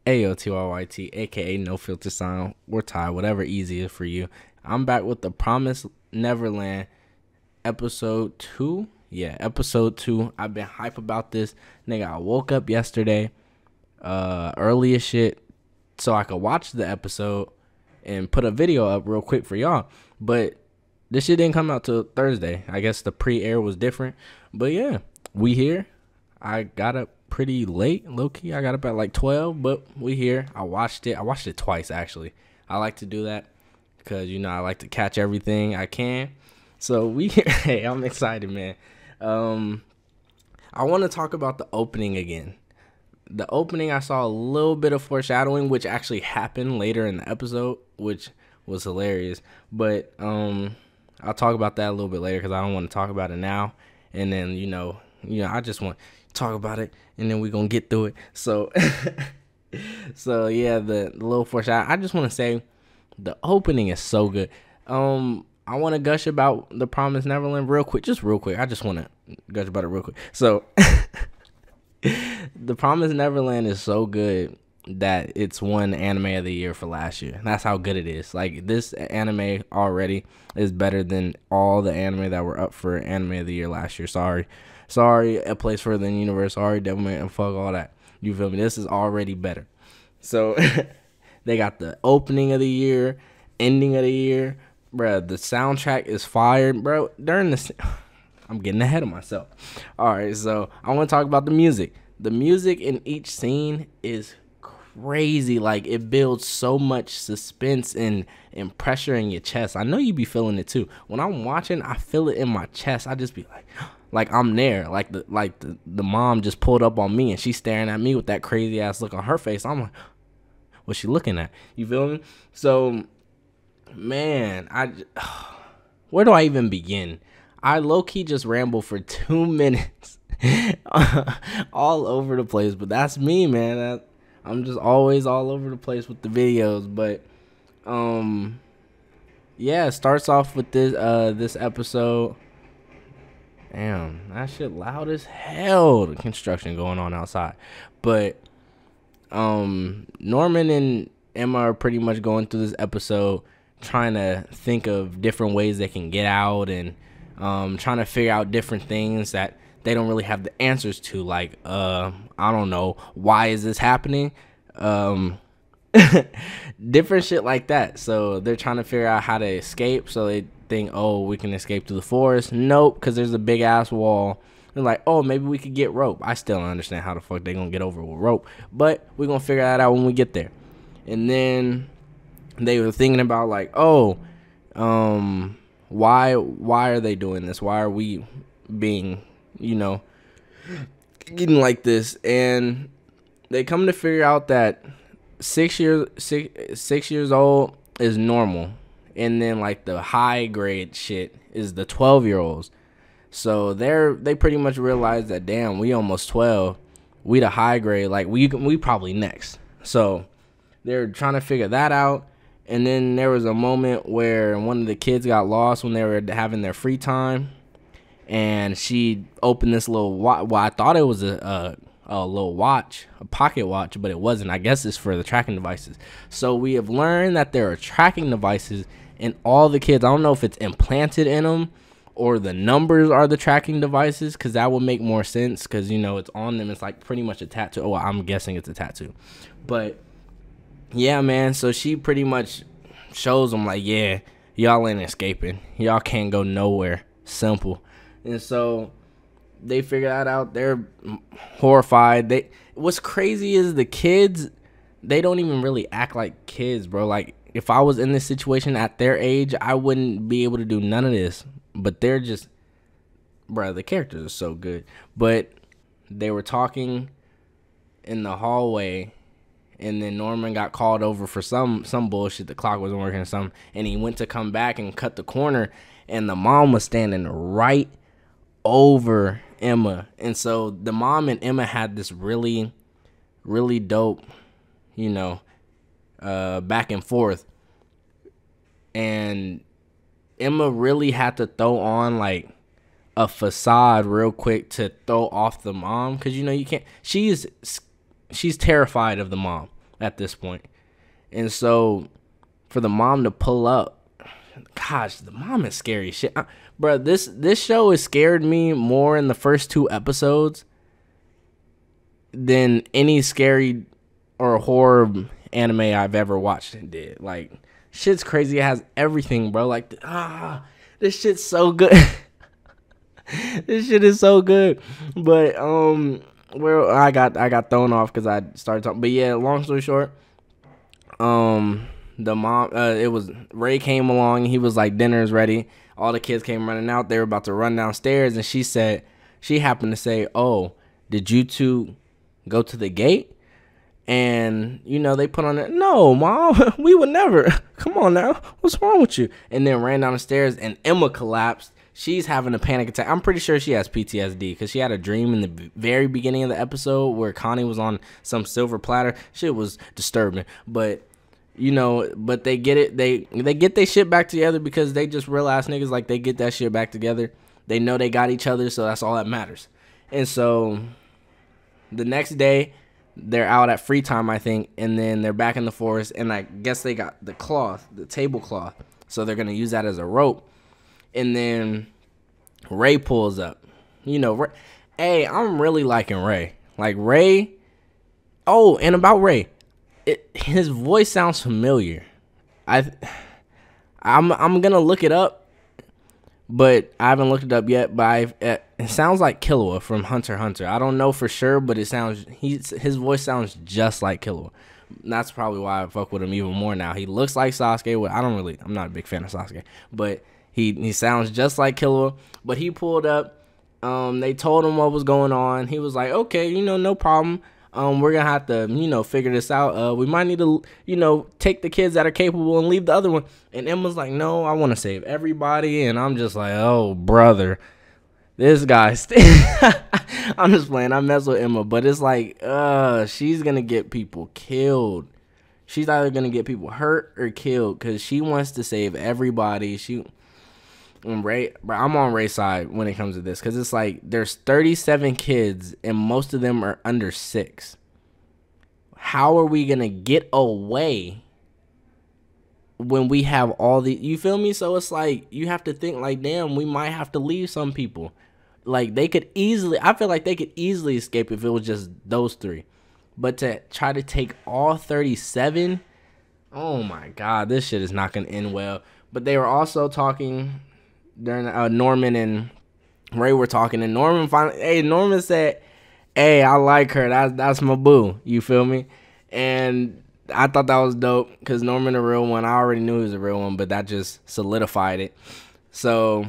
AOTYYT, aka No Filter Sound, or Ty, whatever easier for you. I'm back with the Promised Neverland episode 2. Yeah, episode 2. I've been hype about this. Nigga, I woke up yesterday, early as shit, so I could watch the episode and put a video up real quick for y'all. But this shit didn't come out till Thursday. I guess the pre-air was different. But yeah, we here. I got up pretty late, low-key. I got up at like 12, but we here. I watched it twice, actually. I like to do that because, you know, I like to catch everything I can. So we here. Hey, I'm excited, man. I want to talk about the opening again. The opening, I saw a little bit of foreshadowing, which actually happened later in the episode, which was hilarious. But I'll talk about that a little bit later because I don't want to talk about it now. And then, you know, I just want to talk about it, and then we're going to get through it. So, so yeah, the little foreshadowing. I just want to say the opening is so good. I want to gush about the Promised Neverland real quick. Just real quick. I just want to gush about it real quick. So, the Promised Neverland is so good that it's won Anime of the Year for last year. That's how good it is. Like, this anime already is better than all the anime that were up for Anime of the Year last year. Sorry, A Place Further Than the Universe. Sorry, Devilman, and fuck all that. You feel me? This is already better. So, they got the opening of the year, ending of the year. Bruh, the soundtrack is fire. Bro, during the... I'm getting ahead of myself. All right, so I want to talk about the music. The music in each scene is crazy. Like, it builds so much suspense and pressure in your chest. I know you be feeling it too. When I'm watching, I feel it in my chest. I just be like I'm there. Like the mom just pulled up on me and she's staring at me with that crazy ass look on her face. I'm like, what's she looking at? You feel me? So, man, where do I even begin? I low-key just ramble for 2 minutes all over the place, but that's me, man. I'm just always all over the place with the videos. But yeah, it starts off with this episode. Damn, that shit loud as hell. The construction going on outside. But Norman and Emma are pretty much going through this episode trying to think of different ways they can get out, and trying to figure out different things that they don't really have the answers to. Like, I don't know, why is this happening? Different shit like that. So they're trying to figure out how to escape. So they think, oh, we can escape through the forest. Nope, because there's a big ass wall. They're like, oh, maybe we could get rope. I still don't understand how the fuck they gonna get over with rope, but we're gonna figure that out when we get there. And then they were thinking about, like, oh, why are they doing this? Why are we being, getting like this? And they come to figure out that 6 years old is normal, and then like the high grade shit is the 12-year-olds. So they pretty much realize that, damn, we almost 12, we the high grade, like we probably next. So they're trying to figure that out. And then there was a moment where one of the kids got lost when they were having their free time, and she opened this little watch. Well, I thought it was a little watch, a pocket watch, but it wasn't. I guess it's for the tracking devices. So we have learned that there are tracking devices in all the kids. I don't know if it's implanted in them or the numbers are the tracking devices, because that would make more sense, because, it's on them. It's like pretty much a tattoo. Oh, I'm guessing it's a tattoo. But yeah, man, so she pretty much shows them, like, yeah, y'all ain't escaping. Y'all can't go nowhere. Simple. And so they figure that out. They're horrified. What's crazy is the kids, they don't even really act like kids, bro. Like, if I was in this situation at their age, I wouldn't be able to do none of this. But they're just, bro, the characters are so good. But they were talking in the hallway, and then Norman got called over for some bullshit. The clock wasn't working or something. And he went to come back and cut the corner. And the mom was standing right over Emma. And so the mom and Emma had this really, really dope, back and forth. And Emma really had to throw on, like, a facade real quick to throw off the mom. Because, you can't. She's terrified of the mom. at this point. And so for the mom to pull up, gosh, the mom is scary shit. Bro, this show has scared me more in the first 2 episodes than any scary or horror anime I've ever watched it did. Like, shit's crazy. It has everything, bro. Like, this shit's so good. This shit is so good. But well, I got thrown off because I started talking. But yeah, long story short, the mom, it was Ray came along. He was like, dinner's ready. All the kids came running out. They were about to run downstairs, and she said, she happened to say, "Oh, did you two go to the gate?" And, you know, they put on it, "No, Mom, we would never. Come on now. What's wrong with you?" And then ran down the stairs, and Emma collapsed. She's having a panic attack. I'm pretty sure she has PTSD because she had a dream in the very beginning of the episode where Connie was on some silver platter. Shit was disturbing. But, you know, but they get it. They get their shit back together because they just real ass niggas. Like, they get that shit back together. They know they got each other, so that's all that matters. And so the next day, they're out at free time, I think, and then they're back in the forest, and I guess they got the cloth, the tablecloth, so they're going to use that as a rope. And then Ray pulls up. You know, hey, I'm really liking Ray. Like, Ray, oh, and about Ray, his voice sounds familiar. I'm going to look it up, but I haven't looked it up yet, but it sounds like Killua from Hunter x Hunter. I don't know for sure, but it sounds, his voice sounds just like Killua. That's probably why I fuck with him even more now. He looks like Sasuke. Well, I'm not a big fan of Sasuke, but he sounds just like Killua. But he pulled up. They told him what was going on. He was like, okay, you know, no problem. We're gonna have to, you know, figure this out. We might need to, you know, take the kids that are capable and leave the other one. And Emma's like, no, I want to save everybody. And I'm just like, oh, brother, this guy. I'm just playing. I mess with Emma, but it's like, she's gonna get people killed. She's either gonna get people hurt or killed because she wants to save everybody. Ray, bro, I'm on Ray's side when it comes to this because it's like there's 37 kids and most of them are under 6. How are we gonna get away when we have all the, you feel me? So it's like you have to think like, damn, we might have to leave some people. Like, they could easily, I feel like they could easily escape if it was just those 3, but to try to take all 37, oh my god, this shit is not gonna end well. But they were also talking during Norman and Ray were talking, and Norman said, hey, I like her, that's my boo, you feel me? And I thought that was dope because Norman the real one. I already knew he was a real one, but that just solidified it. So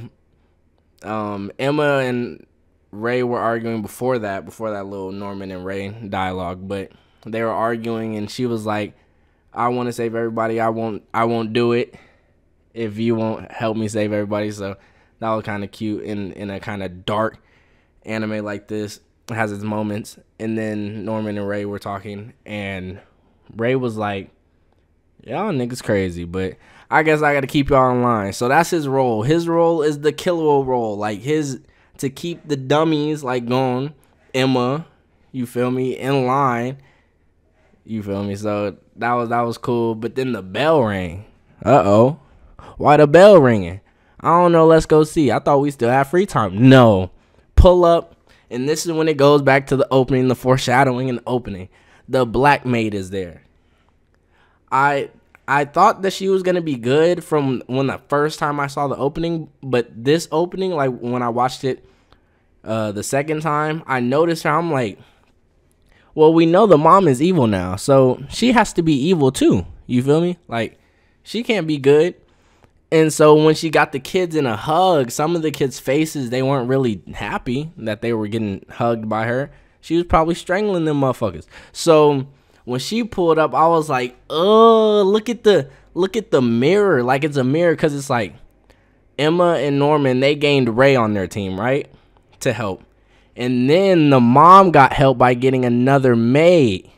Emma and Ray were arguing before that little Norman and Ray dialogue, but they were arguing, and she was like, I want to save everybody, I won't do it if you won't help me save everybody. So that was kind of cute in a kind of dark anime like this. It has its moments. And then Norman and Ray were talking, and Ray was like, y'all niggas crazy, but I guess I got to keep y'all in line. So that's his role. His role is the Killua role, like to keep the dummies like going, Emma, you feel me, in line, you feel me. So that was cool. But then the bell rang. Uh-oh. Why the bell ringing? I don't know. Let's go see. I thought we still had free time. No. Pull up. And this is when it goes back to the opening, the foreshadowing in the opening. The black maid is there. I thought that she was going to be good from when the first time I saw the opening. But this opening, like when I watched it the second time, I noticed her. I'm like, well, we know the mom is evil now. So she has to be evil too. You feel me? Like, she can't be good. And so when she got the kids in a hug, some of the kids' faces, they weren't really happy that they were getting hugged by her. She was probably strangling them motherfuckers. So when she pulled up, I was like, oh, look at the mirror. Like, it's a mirror because it's like Emma and Norman, they gained Ray on their team, right? To help. And then the mom got help by getting another maid.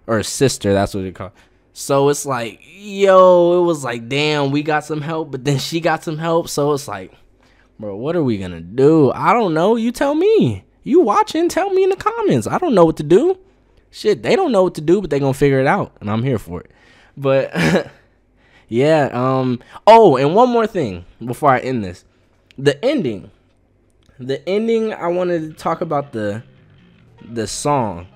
Or sister, that's what they call it. So it's like, yo, it was like, damn, we got some help, but then she got some help. So it's like, bro, what are we going to do? I don't know. You tell me. You watching, tell me in the comments. I don't know what to do. shit, they don't know what to do, but they gonna figure it out, and I'm here for it. But yeah, oh, and one more thing before I end this. The ending, I wanted to talk about the song.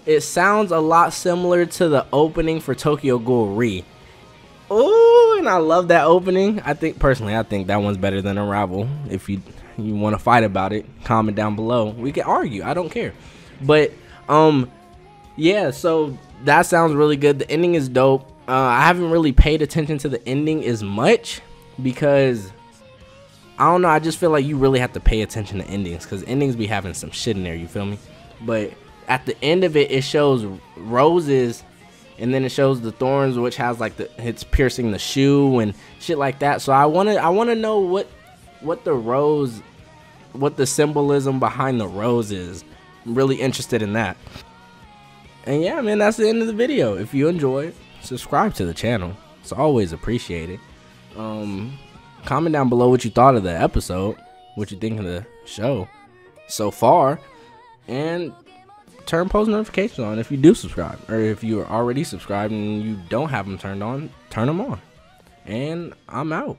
It sounds a lot similar to the opening for Tokyo Ghoul Re. Oh, and I love that opening. I think that one's better than Unravel. If you want to fight about it, comment down below. We can argue. I don't care. But yeah, so that sounds really good. The ending is dope. I haven't really paid attention to the ending as much because I don't know. I just feel like you really have to pay attention to endings because endings be having some shit in there. You feel me? But at the end of it, it shows roses, and then it shows the thorns, which has like it's piercing the shoe and shit like that. So I wanna know what the symbolism behind the rose is. I'm really interested in that. And yeah, man, that's the end of the video. If you enjoyed, subscribe to the channel. It's always appreciated. Comment down below what you thought of the episode, what you think of the show so far, and turn post notifications on if you do subscribe, or if you are already subscribed and you don't have them turned on, turn them on. And I'm out.